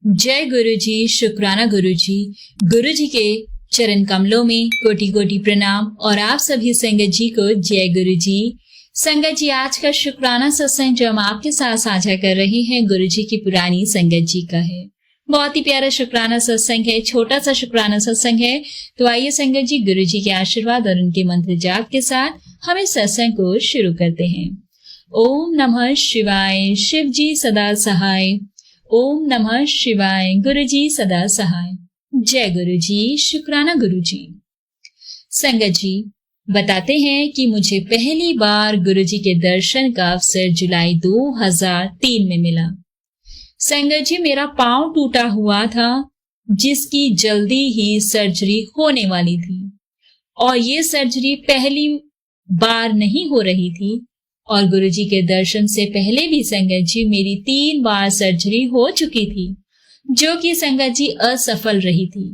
जय गुरु जी। शुक्राना गुरु जी। गुरु जी के चरण कमलों में कोटि कोटि प्रणाम और आप सभी संगत जी को जय गुरु जी। संगत जी, आज का शुक्राना सत्संग जो हम आपके साथ साझा कर रहे हैं गुरु जी की पुरानी संगत जी का है। बहुत ही प्यारा शुक्राना सत्संग है, छोटा सा शुक्राना सत्संग है। तो आइए संगत जी, गुरु जी के आशीर्वाद और उनके मंत्र जाप के साथ हम इस सत्संग को शुरू करते हैं। ओम नमः शिवाय। शिव जी सदा सहाय। ओम नमः शिवाय। गुरु जी सदा सहाय। जय गुरु जी। शुक्राना गुरु जी। संगत जी बताते हैं कि मुझे पहली बार गुरु जी के दर्शन का अवसर जुलाई 2003 में मिला। संगत जी, मेरा पांव टूटा हुआ था जिसकी जल्दी ही सर्जरी होने वाली थी और ये सर्जरी पहली बार नहीं हो रही थी। और गुरुजी के दर्शन से पहले भी संगत जी मेरी 3 बार सर्जरी हो चुकी थी, जो कि संगत जी असफल रही थी,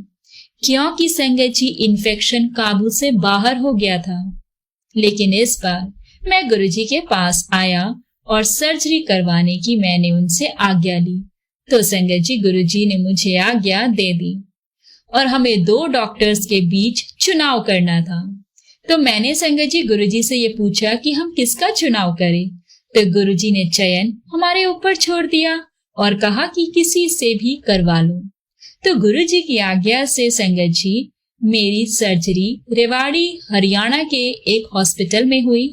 क्योंकि संगत जी इन्फेक्शन काबू से बाहर हो गया था। लेकिन इस बार मैं गुरुजी के पास आया और सर्जरी करवाने की मैंने उनसे आज्ञा ली। तो संगत जी गुरुजी ने मुझे आज्ञा दे दी और हमें 2 डॉक्टर्स के बीच चुनाव करना था। तो मैंने संगत जी गुरुजी से ये पूछा कि हम किसका चुनाव करें। तो गुरुजी ने चयन हमारे ऊपर छोड़ दिया और कहा कि किसी से भी करवा लो। तो गुरुजी की आज्ञा से संगत जी मेरी सर्जरी रेवाड़ी हरियाणा के एक हॉस्पिटल में हुई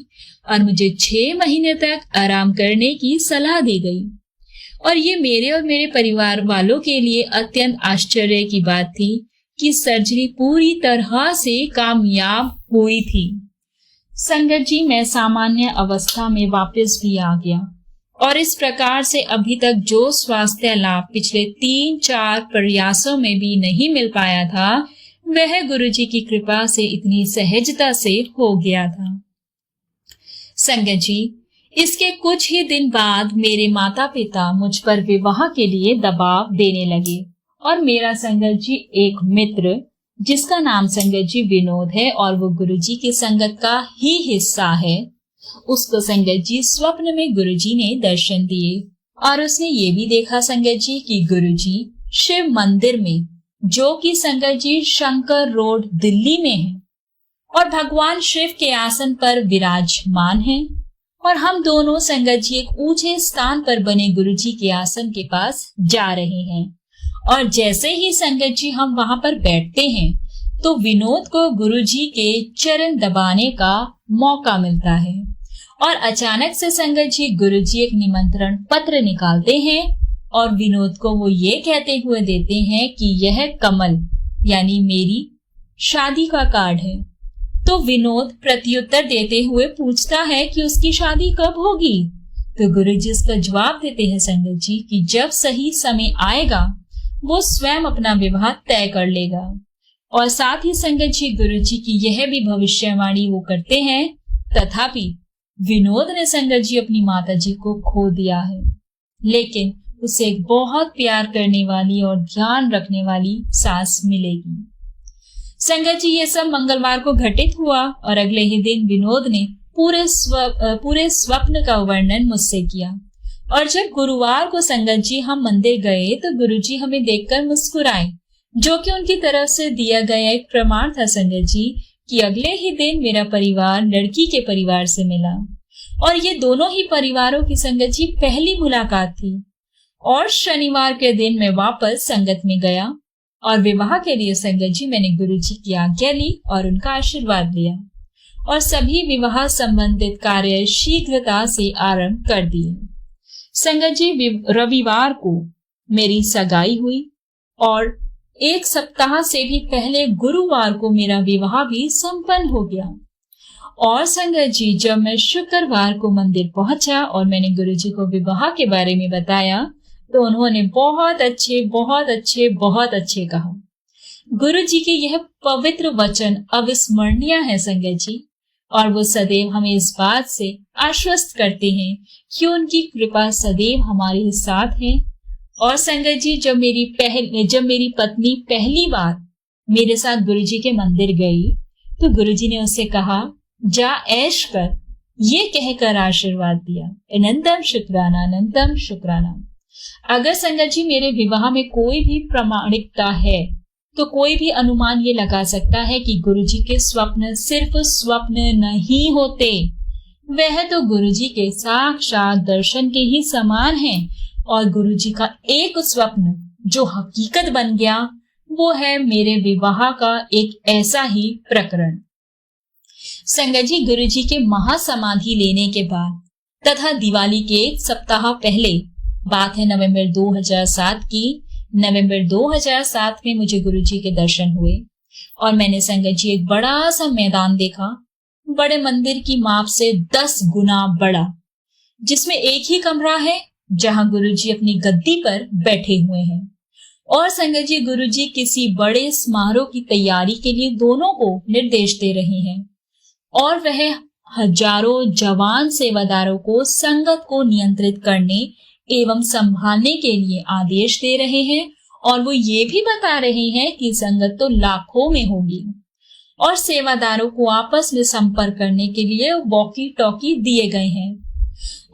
और मुझे 6 महीने तक आराम करने की सलाह दी गई। और ये मेरे और मेरे परिवार वालों के लिए अत्यंत आश्चर्य की बात थी कि सर्जरी पूरी तरह से कामयाब हुई थी। संगत जी, मैं सामान्य अवस्था में वापस भी आ गया और इस प्रकार से अभी तक जो स्वास्थ्य लाभ पिछले 3-4 प्रयासों में भी नहीं मिल पाया था, वह गुरुजी की कृपा से इतनी सहजता से हो गया था। संगत जी, इसके कुछ ही दिन बाद मेरे माता पिता मुझ पर विवाह के लिए दबाव देने लगे और मेरा संगत जी एक मित्र जिसका नाम संगत जी विनोद है और वो गुरुजी की संगत का ही हिस्सा है, उसको संगत जी स्वप्न में गुरुजी ने दर्शन दिए और उसने ये भी देखा संगत जी कि गुरुजी शिव मंदिर में, जो कि संगत जी शंकर रोड दिल्ली में है, और भगवान शिव के आसन पर विराजमान हैं और हम दोनों संगत जी एक ऊंचे स्थान पर बने गुरुजी के आसन के पास जा रहे हैं। और जैसे ही संगत जी हम वहां पर बैठते हैं तो विनोद को गुरुजी के चरण दबाने का मौका मिलता है और अचानक से संगत जी गुरुजी एक निमंत्रण पत्र निकालते हैं और विनोद को वो ये कहते हुए देते हैं कि यह कमल यानी मेरी शादी का कार्ड है। तो विनोद प्रत्युत्तर देते हुए पूछता है कि उसकी शादी कब होगी। तो गुरुजी उसका जवाब देते हैं संगत जी कि जब सही समय आएगा वो स्वयं अपना विवाह तय कर लेगा। और साथ ही संगत जी गुरुजी की यह भी भविष्यवाणी वो करते हैं। तथापि विनोद ने संगत जी अपनी माता जी को खो दिया है, लेकिन उसे एक बहुत प्यार करने वाली और ध्यान रखने वाली सास मिलेगी। संगत जी ये सब मंगलवार को घटित हुआ और अगले ही दिन विनोद ने पूरे स्वप्न का वर्णन मुझसे किया। और जब गुरुवार को संगत जी हम मंदिर गए तो गुरुजी हमें देखकर मुस्कुराए, जो कि उनकी तरफ से दिया गया एक प्रमाण था संगत जी कि अगले ही दिन मेरा परिवार लड़की के परिवार से मिला और ये दोनों ही परिवारों की संगत जी पहली मुलाकात थी। और शनिवार के दिन मैं वापस संगत में गया और विवाह के लिए संगत जी मैंने गुरुजी की आज्ञा ली और उनका आशीर्वाद लिया और सभी विवाह संबंधित कार्य शीघ्रता से आरंभ कर दिए। संगत जी रविवार को मेरी सगाई हुई और 1 सप्ताह से भी पहले गुरुवार को मेरा विवाह भी संपन्न हो गया। और संगत जी जब मैं शुक्रवार को मंदिर पहुंचा और मैंने गुरुजी को विवाह के बारे में बताया तो उन्होंने बहुत अच्छे कहा। गुरुजी के यह पवित्र वचन अविस्मरणीय है संगत जी, और वो सदैव हमें इस बात से आश्वस्त करते हैं कि उनकी कृपा सदैव हमारे साथ है। और संगत जी जब मेरी पत्नी पहली बार मेरे साथ गुरुजी के मंदिर गई तो गुरुजी ने उससे कहा, जा ऐश कर, ये कहकर आशीर्वाद दिया। अनंतम शुक्राना, अनंतम शुक्राना। अगर संगत जी मेरे विवाह में कोई भी प्रामाणिकता है तो कोई भी अनुमान ये लगा सकता है कि गुरुजी के स्वप्न सिर्फ स्वप्न नहीं होते, वह तो गुरुजी के साक्षात दर्शन के ही समान है। और गुरुजी का एक स्वप्न जो हकीकत बन गया वो है मेरे विवाह का एक ऐसा ही प्रकरण। संगत जी, गुरुजी के महासमाधि लेने के बाद तथा दिवाली के एक सप्ताह पहले, बात है नवंबर 2007 की, नवंबर 2007 में मुझे गुरुजी के दर्शन हुए और मैंने संगत जी एक बड़ा सा मैदान देखा, बड़े मंदिर की माप से 10 गुना बड़ा, जिसमें एक ही कमरा है जहां गुरुजी अपनी गद्दी पर बैठे हुए हैं। और संगत जी, गुरुजी किसी बड़े समारोह की तैयारी के लिए दोनों को निर्देश दे रहे हैं और वह हजारों जवान सेवादारों को संगत को नियंत्रित करने एवं संभालने के लिए आदेश दे रहे हैं। और वो ये भी बता रहे हैं कि संगत तो लाखों में होगी और सेवादारों को आपस में संपर्क करने के लिए वॉकी टॉकी दिए गए हैं।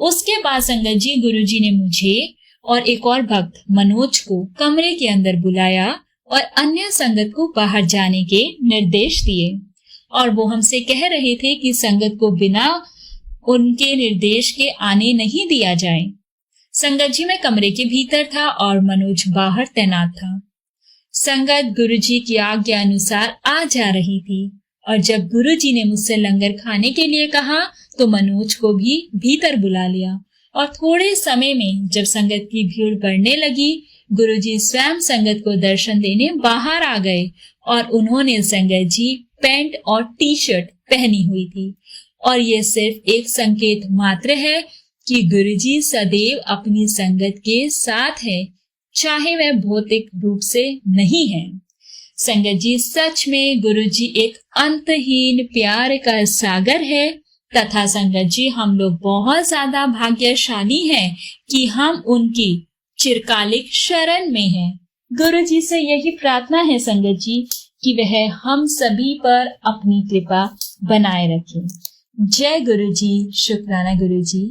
उसके बाद संगत जी, गुरुजी ने मुझे और एक और भक्त मनोज को कमरे के अंदर बुलाया और अन्य संगत को बाहर जाने के निर्देश दिए और वो हमसे कह रहे थे कि संगत को बिना उनके निर्देश के आने नहीं दिया जाए। संगत जी, मैं कमरे के भीतर था और मनोज बाहर तैनात था। संगत गुरुजी की आज्ञा अनुसार आ जा रही थी और जब गुरुजी ने मुझसे लंगर खाने के लिए कहा तो मनोज को भी भीतर बुला लिया और थोड़े समय में जब संगत की भीड़ बढ़ने लगी, गुरुजी स्वयं संगत को दर्शन देने बाहर आ गए और उन्होंने संगत जी पैंट और टी शर्ट पहनी हुई थी। और ये सिर्फ एक संकेत मात्र है कि गुरुजी सदैव अपनी संगत के साथ है, चाहे वह भौतिक रूप से नहीं है। संगत जी, सच में गुरुजी एक अंतहीन प्यार का सागर है तथा संगत जी, हम लोग बहुत ज्यादा भाग्यशाली हैं कि हम उनकी चिरकालिक शरण में हैं। गुरुजी से यही प्रार्थना है संगत जी कि वह हम सभी पर अपनी कृपा बनाए रखें। जय गुरुजी, शुक्राना गुरुजी।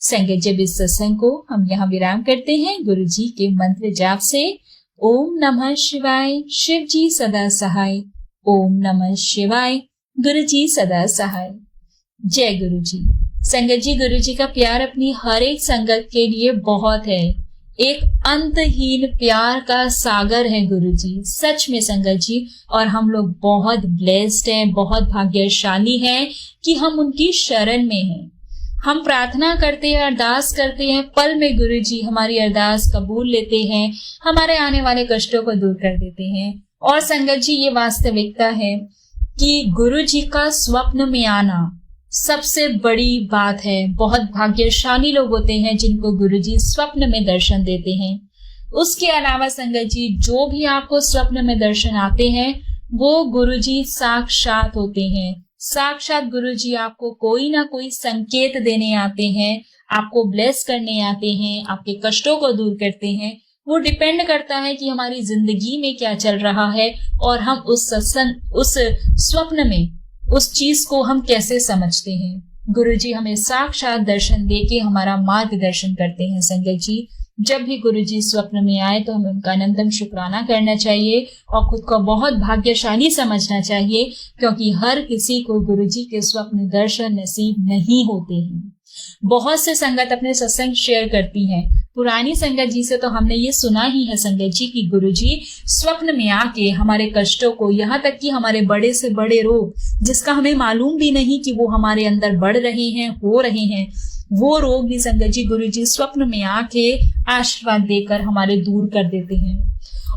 संगत, जब इस सत्संग को हम यहाँ विराम करते हैं गुरुजी के मंत्र जाप से। ओम नमः शिवाय, शिव जी सदा सहाय। ओम नमः शिवाय, गुरुजी सदा सहाय। जय गुरुजी। संगत जी, गुरुजी का प्यार अपनी हर एक संगत के लिए बहुत है, एक अंतहीन प्यार का सागर है गुरुजी, सच में संगत जी। और हम लोग बहुत ब्लेस्ड हैं, बहुत भाग्यशाली हैं कि हम उनकी शरण में हैं। हम प्रार्थना करते हैं, अरदास करते हैं, पल में गुरुजी हमारी अरदास कबूल लेते हैं, हमारे आने वाले कष्टों को दूर कर देते हैं। और संगत जी, ये वास्तविकता है कि गुरुजी का स्वप्न में आना सबसे बड़ी बात है। बहुत भाग्यशाली लोग होते हैं जिनको गुरुजी स्वप्न में दर्शन देते हैं। उसके अलावा संगत जी, जो भी आपको स्वप्न में दर्शन आते हैं वो गुरुजी साक्षात होते हैं। साक्षात गुरुजी आपको कोई ना कोई संकेत देने आते हैं, आपको ब्लेस करने आते हैं, आपके कष्टों को दूर करते हैं। वो डिपेंड करता है कि हमारी जिंदगी में क्या चल रहा है और हम उस स्वप्न में उस चीज को हम कैसे समझते हैं। गुरुजी हमें साक्षात दर्शन देके हमारा मार्गदर्शन करते हैं। संगत जी, जब भी गुरुजी स्वप्न में आए तो हमें उनका अनंतम शुक्राना करना चाहिए और खुद को बहुत भाग्यशाली समझना चाहिए, क्योंकि हर किसी को गुरुजी के स्वप्न दर्शन नसीब नहीं होते हैं। बहुत से संगत अपने सत्संग शेयर करती हैं। पुरानी संगत जी से तो हमने ये सुना ही है संगत जी कि गुरुजी स्वप्न में आके हमारे कष्टों को, यहाँ तक कि हमारे बड़े से बड़े रोग जिसका हमें मालूम भी नहीं कि वो हमारे अंदर बढ़ रहे हैं, हो रहे हैं, वो रोग भी संगत जी गुरुजी स्वप्न में आके आशीर्वाद देकर हमारे दूर कर देते हैं।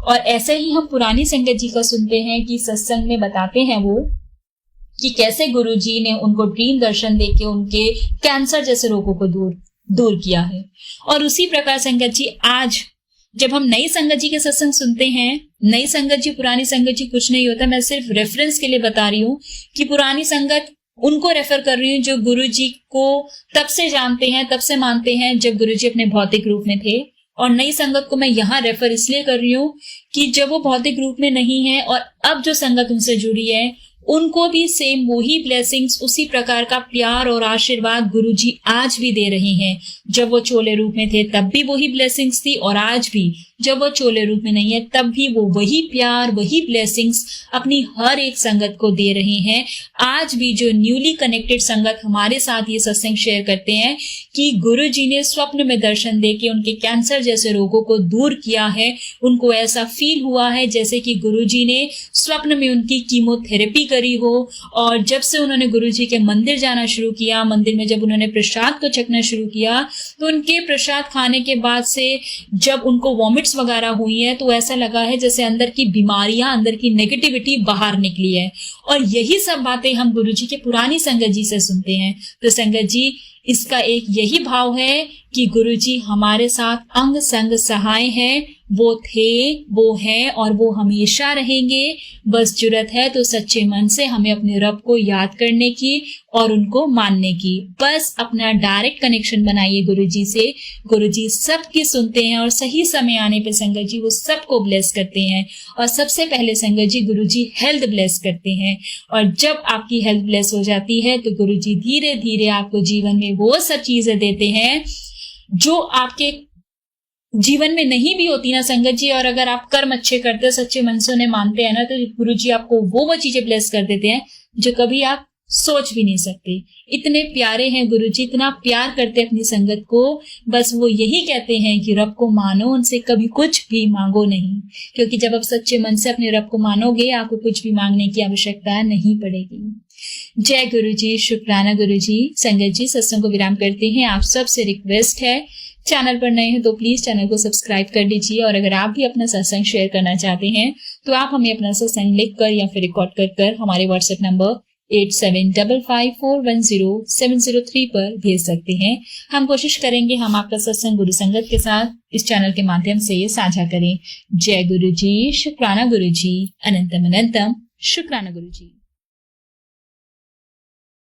और ऐसे ही हम पुरानी संगत जी का सुनते हैं कि सत्संग में बताते हैं वो कि कैसे गुरुजी ने उनको ड्रीम दर्शन देके उनके कैंसर जैसे रोगों को दूर किया है। और उसी प्रकार संगत जी, आज जब हम नई संगत जी के सत्संग सुनते हैं, नई संगत जी पुरानी संगत जी कुछ नहीं होता, मैं सिर्फ रेफरेंस के लिए बता रही हूँ कि पुरानी संगत उनको रेफर कर रही हूँ जो गुरुजी को तब से जानते हैं, तब से मानते हैं जब गुरुजी अपने भौतिक रूप में थे। और नई संगत को मैं यहाँ रेफर इसलिए कर रही हूँ कि जब वो भौतिक रूप में नहीं है और अब जो संगत उनसे जुड़ी है उनको भी सेम वही ब्लेसिंग्स, उसी प्रकार का प्यार और आशीर्वाद गुरुजी आज भी दे रहे हैं। जब वो चोले रूप में थे तब भी वही ब्लेसिंग्स थी, और आज भी जब वो चोले रूप में नहीं है तब भी वो वही प्यार, वही ब्लेसिंग्स अपनी हर एक संगत को दे रहे हैं। आज भी जो न्यूली कनेक्टेड संगत हमारे साथ ये सत्संग शेयर करते हैं कि गुरुजी ने स्वप्न में दर्शन देके उनके कैंसर जैसे रोगों को दूर किया है। उनको ऐसा फील हुआ है जैसे कि गुरुजी ने स्वप्न में उनकी कीमोथेरेपी करी हो। और जब से उन्होंने गुरुजी के मंदिर जाना शुरू किया, मंदिर में जब उन्होंने प्रसाद को चखना शुरू किया, तो उनके प्रसाद खाने के बाद से जब उनको वॉमिट्स वगैरह हुई है तो ऐसा लगा है जैसे अंदर की बीमारियां, अंदर की नेगेटिविटी बाहर निकली है। और यही सब बातें हम गुरुजी के पुरानी संगत जी से सुनते हैं। तो संगत जी, इसका एक यही भाव है कि गुरुजी हमारे साथ अंग संग सहाय हैं। वो थे, वो हैं और वो हमेशा रहेंगे। बस जरूरत है तो सच्चे मन से हमें अपने रब को याद करने की और उनको मानने की। बस अपना डायरेक्ट कनेक्शन बनाइए गुरुजी से। गुरुजी सबकी सुनते हैं और सही समय आने पे संगत जी वो सबको ब्लेस करते हैं। और सबसे पहले संगत जी गुरुजी हेल्थ ब्लेस करते हैं। और जब आपकी हेल्थ ब्लेस हो जाती है तो गुरुजी धीरे धीरे आपको जीवन में वो सब चीजें देते हैं जो आपके जीवन में नहीं भी होती ना संगत जी। और अगर आप कर्म अच्छे करते हो, सच्चे मन से उन्हें मानते हैं ना, तो गुरुजी आपको वो चीजें ब्लेस कर देते हैं जो कभी आप सोच भी नहीं सकते। इतने प्यारे हैं गुरुजी, इतना प्यार करते हैं अपनी संगत को। बस वो यही कहते हैं कि रब को मानो, उनसे कभी कुछ भी मांगो नहीं, क्योंकि जब आप सच्चे मन से अपने रब को मानोगे आपको कुछ भी मांगने की आवश्यकता नहीं पड़ेगी। जय गुरुजी, शुक्राना गुरुजी। संगत जी, सत्संग को विराम करते हैं। आप सबसे रिक्वेस्ट है, चैनल पर नए हैं तो प्लीज चैनल को सब्सक्राइब कर लीजिए। और अगर आप भी अपना सत्संग शेयर करना चाहते हैं तो आप हमें अपना सत्संग लिख कर या फिर रिकॉर्ड कर हमारे व्हाट्सएप नंबर 8755410703 पर भेज सकते हैं। हम कोशिश करेंगे हम आपका सत्संग गुरु संगत के साथ इस चैनल के माध्यम से साझा करें। जय गुरुजी, शुक्राना गुरुजी, अनंतम अनंतम शुक्राना गुरुजी।